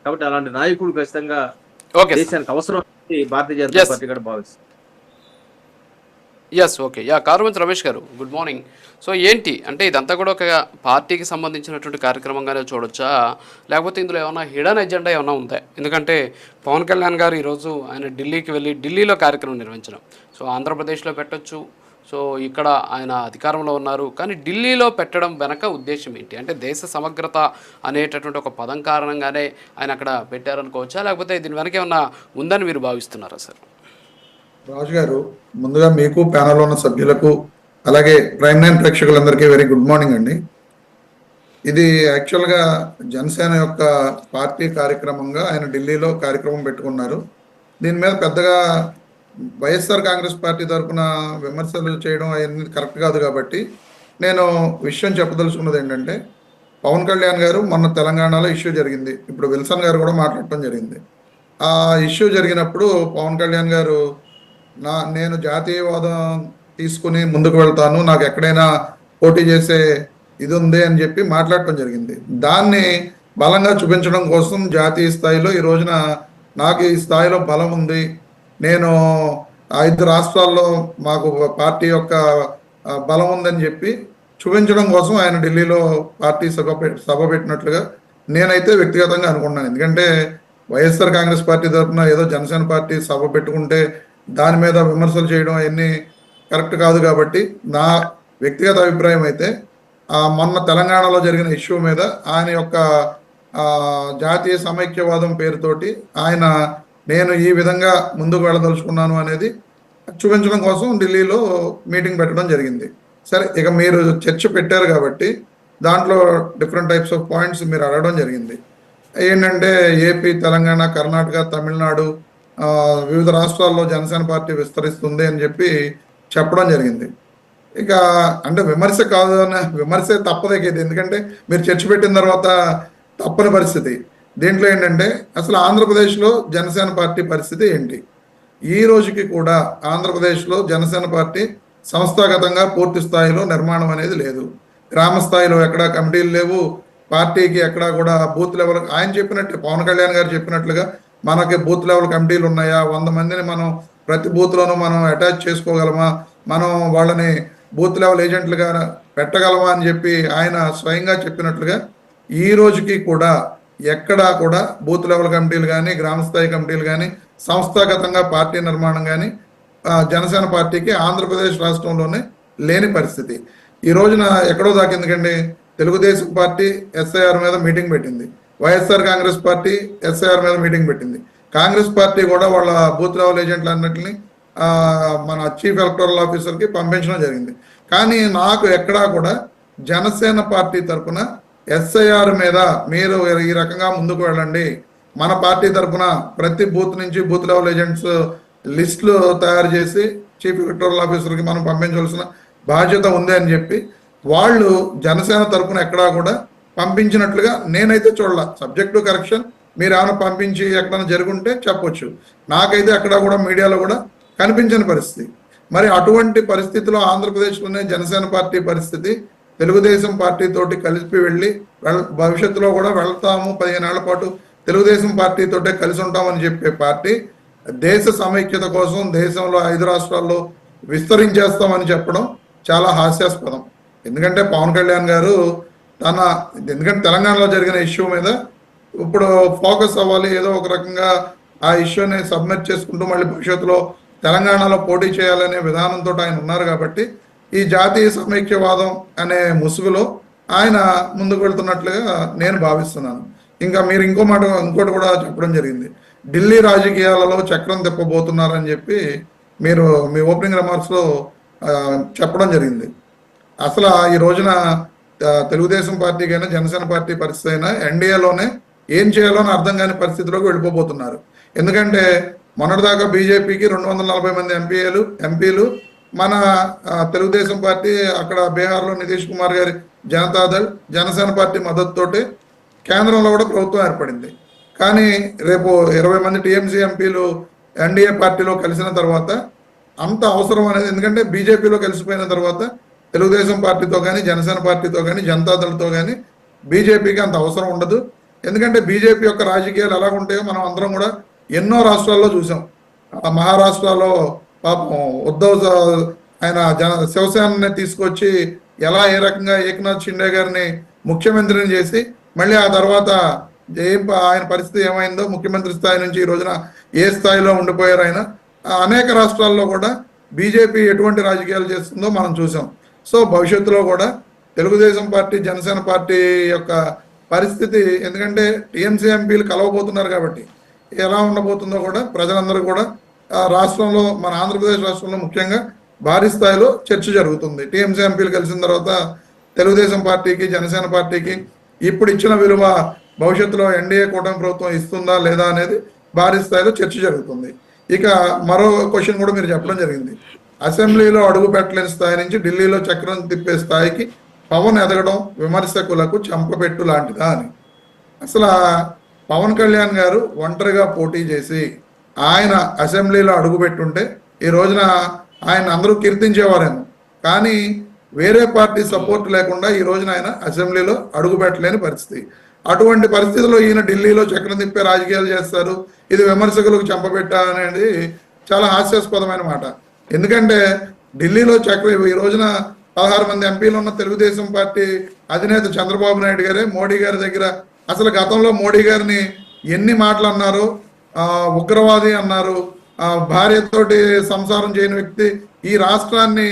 కాబట్టి అలాంటి నాయకుడు ఖచ్చితంగా ఓకే సార్. దేశానికి అవసరం అని భారతీయ జనతా ఎస్ పార్టీ కూడా భావిస్తుంది. ఎస్ ఓకే కారుమంచి రమేష్ గారు గుడ్ మార్నింగ్. సో ఏంటి అంటే ఇదంతా కూడా ఒక పార్టీకి సంబంధించినటువంటి కార్యక్రమంగానే చూడొచ్చా, లేకపోతే ఇందులో ఏమైనా హిడెన్ ఎజెండా ఏమైనా ఉందా? ఎందుకంటే పవన్ కళ్యాణ్ గారు ఈరోజు ఆయన ఢిల్లీకి వెళ్ళి ఢిల్లీలో కార్యక్రమం నిర్వహించడం, సో ఆంధ్రప్రదేశ్లో పెట్టొచ్చు, సో ఇక్కడ ఆయన అధికారంలో ఉన్నారు, కానీ ఢిల్లీలో పెట్టడం వెనక ఉద్దేశం ఏంటి? అంటే దేశ సమగ్రత అనేటటువంటి ఒక పదం కారణంగానే ఆయన అక్కడ పెట్టారనుకోవచ్చా, లేకపోతే దీని వెనక ఏమన్నా ఉందని మీరు భావిస్తున్నారా సార్? రాజు గారు, ముందుగా మీకు ప్యానల్ ఉన్న సభ్యులకు అలాగే ప్రైమ్ నైన్ ప్రేక్షకులందరికీ వెరీ గుడ్ మార్నింగ్ అండి. ఇది యాక్చువల్గా జనసేన యొక్క పార్టీ కార్యక్రమంగా ఆయన ఢిల్లీలో కార్యక్రమం పెట్టుకున్నారు. దీని మీద పెద్దగా వైఎస్ఆర్ కాంగ్రెస్ పార్టీ తరఫున విమర్శలు చేయడం అవన్నీ కరెక్ట్ కాదు. కాబట్టి నేను విషయం చెప్పదలుచుకున్నది ఏంటంటే, పవన్ కళ్యాణ్ గారు మొన్న తెలంగాణలో ఇష్యూ జరిగింది, ఇప్పుడు విల్సన్ గారు కూడా మాట్లాడటం జరిగింది. ఆ ఇష్యూ జరిగినప్పుడు పవన్ కళ్యాణ్ గారు నేను జాతీయవాదం తీసుకుని ముందుకు వెళ్తాను, నాకు ఎక్కడైనా పోటీ చేసే ఇది ఉంది అని చెప్పి మాట్లాడటం జరిగింది. దాన్ని బలంగా చూపించడం కోసం జాతీయ స్థాయిలో ఈ రోజున నాకు ఈ స్థాయిలో బలం ఉంది, నేను 5 రాష్ట్రాల్లో మాకు పార్టీ యొక్క బలం ఉందని చెప్పి చూపించడం కోసం ఆయన ఢిల్లీలో పార్టీ సభ పెట్టినట్లుగా నేనైతే వ్యక్తిగతంగా అనుకున్నాను. ఎందుకంటే వైఎస్ఆర్ కాంగ్రెస్ పార్టీ తరఫున ఏదో జనసేన పార్టీ సభ పెట్టుకుంటే దాని మీద విమర్శలు చేయడం అవన్నీ కరెక్ట్ కాదు. కాబట్టి నా వ్యక్తిగత అభిప్రాయం అయితే మొన్న తెలంగాణలో జరిగిన ఇష్యూ మీద ఆయన యొక్క జాతీయ సమైక్యవాదం పేరుతోటి ఆయన నేను ఈ విధంగా ముందుకు వెళ్ళదలుచుకున్నాను అనేది చూపించడం కోసం ఢిల్లీలో మీటింగ్ పెట్టడం జరిగింది. సరే, ఇక మీరు చర్చ పెట్టారు కాబట్టి దాంట్లో డిఫరెంట్ టైప్స్ ఆఫ్ పాయింట్స్ మీరు అడగడం జరిగింది. ఏంటంటే ఏపీ, తెలంగాణ, కర్ణాటక, తమిళనాడు వివిధ రాష్ట్రాల్లో జనసేన పార్టీ విస్తరిస్తుంది అని చెప్పి చెప్పడం జరిగింది. ఇక అంటే విమర్శ కాదు అన్న విమర్శ తప్పదగ్గేది, ఎందుకంటే మీరు చర్చ పెట్టిన తర్వాత తప్పని పరిస్థితి. దీంట్లో ఏంటంటే అసలు ఆంధ్రప్రదేశ్లో జనసేన పార్టీ పరిస్థితి ఏంటి? ఈ రోజుకి కూడా ఆంధ్రప్రదేశ్లో జనసేన పార్టీ సంస్థాగతంగా పూర్తి స్థాయిలో నిర్మాణం అనేది లేదు. గ్రామ స్థాయిలో ఎక్కడా కమిటీలు లేవు, పార్టీకి ఎక్కడా కూడా బూత్ లెవెల్ ఆయన చెప్పినట్టు పవన్ కళ్యాణ్ గారు చెప్పినట్లుగా మనకి బూత్ లెవెల్ కమిటీలు ఉన్నాయా, 100 మందిని మనం ప్రతి బూత్లోనూ మనం అటాచ్ చేసుకోగలమా, మనం వాళ్ళని బూత్ లెవెల్ ఏజెంట్లుగా పెట్టగలమా అని చెప్పి ఆయన స్వయంగా చెప్పినట్లుగా ఈ రోజుకి కూడా ఎక్కడా కూడా బూత్ లెవెల్ కమిటీలు కానీ గ్రామస్థాయి కమిటీలు కానీ సంస్థాగతంగా పార్టీ నిర్మాణం కానీ జనసేన పార్టీకి ఆంధ్రప్రదేశ్ రాష్ట్రంలోనే లేని పరిస్థితి. ఈ రోజున ఎక్కడో దాకా, ఎందుకంటే తెలుగుదేశం పార్టీ ఎస్ఐఆర్ మీద మీటింగ్ పెట్టింది, వైఎస్ఆర్ కాంగ్రెస్ పార్టీ ఎస్ఐఆర్ మీద మీటింగ్ పెట్టింది, కాంగ్రెస్ పార్టీ కూడా వాళ్ళ బూత్ లెవెల్ ఏజెంట్లు అన్నింటినీ మన చీఫ్ ఎలక్టోరల్ ఆఫీసర్కి పంపించడం జరిగింది. కానీ నాకు ఎక్కడా కూడా జనసేన పార్టీ తరఫున ఎస్ఐఆర్ మీద మీరు ఈ రకంగా ముందుకు వెళ్ళండి, మన పార్టీ తరఫున ప్రతి బూత్ నుంచి బూత్ లెవెల్ ఏజెంట్స్ లిస్టులు తయారు చేసి చీఫ్ ఎలక్టోరల్ ఆఫీసర్కి మనం పంపించవలసిన బాధ్యత ఉంది అని చెప్పి వాళ్ళు జనసేన తరఫున ఎక్కడా కూడా పంపించినట్లుగా నేనైతే చూడాల. సబ్జెక్టు కరెక్షన్ మీరు ఏమైనా పంపించి ఎక్కడైనా జరుగుంటే చెప్పొచ్చు, నాకైతే అక్కడ కూడా మీడియాలో కూడా కనిపించని పరిస్థితి. మరి అటువంటి పరిస్థితిలో ఆంధ్రప్రదేశ్లోనే జనసేన పార్టీ పరిస్థితి తెలుగుదేశం పార్టీ తోటి కలిపి వెళ్ళి భవిష్యత్తులో కూడా వెళ్తాము, 15 ఏళ్ల పాటు తెలుగుదేశం పార్టీతోటే కలిసి ఉంటామని చెప్పే పార్టీ దేశ సమైక్యత కోసం దేశంలో 5 రాష్ట్రాల్లో విస్తరించేస్తామని చెప్పడం చాలా హాస్యాస్పదం. ఎందుకంటే పవన్ కళ్యాణ్ గారు ఎందుకంటే తెలంగాణలో జరిగిన ఇష్యూ మీద ఇప్పుడు ఫోకస్ అవ్వాలి, ఏదో ఒక రకంగా ఆ ఇష్యూని సబ్మిట్ చేసుకుంటూ మళ్ళీ భవిష్యత్తులో తెలంగాణలో పోటీ చేయాలనే విధానంతో ఆయన ఉన్నారు. కాబట్టి ఈ జాతీయ సమైక్యవాదం అనే ముసుగులో ఆయన ముందుకు వెళ్తున్నట్లుగా నేను భావిస్తున్నాను. ఇంకా మీరు ఇంకోటి కూడా చెప్పడం జరిగింది, ఢిల్లీ రాజకీయాలలో చక్రం తిప్పబోతున్నారని చెప్పి మీరు మీ ఓపెనింగ్ రిమార్క్స్లో చెప్పడం జరిగింది. అసలు ఈ రోజున తెలుగుదేశం పార్టీకైనా జనసేన పార్టీ పరిస్థితి అయినా ఎన్డీఏలోనే ఏం చేయాలో అని అర్థం కాని పరిస్థితిలోకి వెళ్ళిపోబోతున్నారు. ఎందుకంటే మొన్నటిదాకా బీజేపీకి 240 మంది ఎంపీలు, మన తెలుగుదేశం పార్టీ అక్కడ బీహార్లో నితీష్ కుమార్ గారి జనతాదళ్ జనసేన పార్టీ మద్దతుతోటి కేంద్రంలో కూడా ప్రభుత్వం ఏర్పడింది. కానీ రేపు 20 మంది టీఎంసీ ఎంపీలు ఎన్డీఏ పార్టీలో కలిసిన తర్వాత అంత అవసరం అనేది, ఎందుకంటే బీజేపీలో కలిసిపోయిన తర్వాత తెలుగుదేశం పార్టీతో కానీ జనసేన పార్టీతో కానీ జనతాదళతో కానీ బీజేపీకి అంత అవసరం ఉండదు. ఎందుకంటే బీజేపీ యొక్క రాజకీయాలు ఎలా ఉంటాయో మనం అందరం కూడా ఎన్నో రాష్ట్రాల్లో చూసాం. మహారాష్ట్రలో పాపం ఉద్ధవ్ ఆయన శివసేనని తీసుకొచ్చి ఎలా ఏ రకంగా ఏకనాథ్ షిండే గారిని ముఖ్యమంత్రిని చేసి మళ్ళీ ఆ తర్వాత ఆయన పరిస్థితి ఏమైందో ముఖ్యమంత్రి స్థాయి నుంచి ఈ రోజున ఏ స్థాయిలో ఉండిపోయారు ఆయన. అనేక రాష్ట్రాల్లో కూడా బీజేపీ ఎటువంటి రాజకీయాలు చేస్తుందో మనం చూసాం. సో భవిష్యత్తులో కూడా తెలుగుదేశం పార్టీ జనసేన పార్టీ యొక్క పరిస్థితి, ఎందుకంటే టీఎంసీ ఎంపీలు కలవబోతున్నారు కాబట్టి ఎలా ఉండబోతుందో కూడా ప్రజలందరూ కూడా రాష్ట్రంలో మన ఆంధ్రప్రదేశ్ రాష్ట్రంలో ముఖ్యంగా భారీ స్థాయిలో చర్చ జరుగుతుంది. టీఎంసీ ఎంపీలు కలిసిన తర్వాత తెలుగుదేశం పార్టీకి జనసేన పార్టీకి ఇప్పుడు ఇచ్చిన విలువ భవిష్యత్తులో ఎన్డీఏ కూటమి ప్రభుత్వం ఇస్తుందా లేదా అనేది భారీ స్థాయిలో చర్చ జరుగుతుంది. ఇక మరో క్వశ్చన్ కూడా మీరు చెప్పడం జరిగింది. అసెంబ్లీలో అడుగు పెట్టలేని స్థాయి నుంచి ఢిల్లీలో చక్రం తిప్పే స్థాయికి పవన్ ఎదగడం విమర్శకులకు చెంపపెట్టు లాంటిదా అని. అసలు పవన్ కళ్యాణ్ గారు ఒంటరిగా పోటీ చేసి ఆయన అసెంబ్లీలో అడుగు పెట్టుంటే ఈ రోజున ఆయన అందరూ కీర్తించేవారేమో, కానీ వేరే పార్టీ సపోర్ట్ లేకుండా ఈ రోజున ఆయన అసెంబ్లీలో అడుగు పెట్టలేని పరిస్థితి. అటువంటి పరిస్థితుల్లో ఈయన ఢిల్లీలో చక్రం తిప్పే రాజకీయాలు చేస్తారు, ఇది విమర్శకులకు చెంపపెట్టా అనేది చాలా హాస్యాస్పదమైన మాట. ఎందుకంటే ఢిల్లీలో చక్రం ఈ రోజున 16 మంది ఎంపీలు ఉన్న తెలుగుదేశం పార్టీ అధినేత చంద్రబాబు నాయుడు గారే మోడీ గారి దగ్గర అసలు గతంలో మోడీ గారిని ఎన్ని మాటలు అన్నారు, ఉగ్రవాది అన్నారు, భార్యతోటి సంసారం చేయని వ్యక్తి ఈ రాష్ట్రాన్ని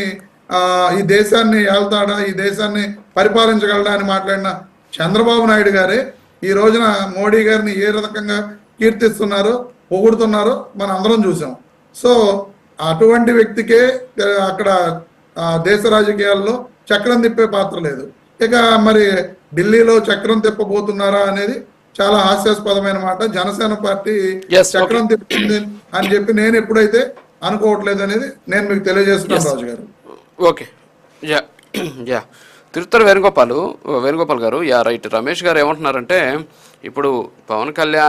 ఈ దేశాన్ని ఏళ్తాడా, ఈ దేశాన్ని పరిపాలించగలడా అని మాట్లాడిన చంద్రబాబు నాయుడు గారే ఈ రోజున మోడీ గారిని ఏ రకంగా కీర్తిస్తున్నారో పొగుడుతున్నారో మనం అందరం చూసాం. సో అటువంటి వ్యక్తికే అక్కడ దేశ రాజకీయాల్లో చక్రం తిప్పే పాత్ర లేదు. ఇక మరి ఢిల్లీలో చక్రం తిప్పబోతున్నారా అనేది చాలా హాస్యాస్పదమైన మాట. జనసేన పార్టీ చక్రం తిప్పుతుంది అని చెప్పి నేను ఎప్పుడైతే అనుకోవట్లేదు అనేది నేను మీకు తెలియజేస్తున్నాను రాజు గారు. ఓకే, యా తిరుత్తూరు వేణుగోపాల్ గారు, యా రైట్. రమేష్ గారు ఏమంటున్నారంటే ఇప్పుడు పవన్ కళ్యాణ్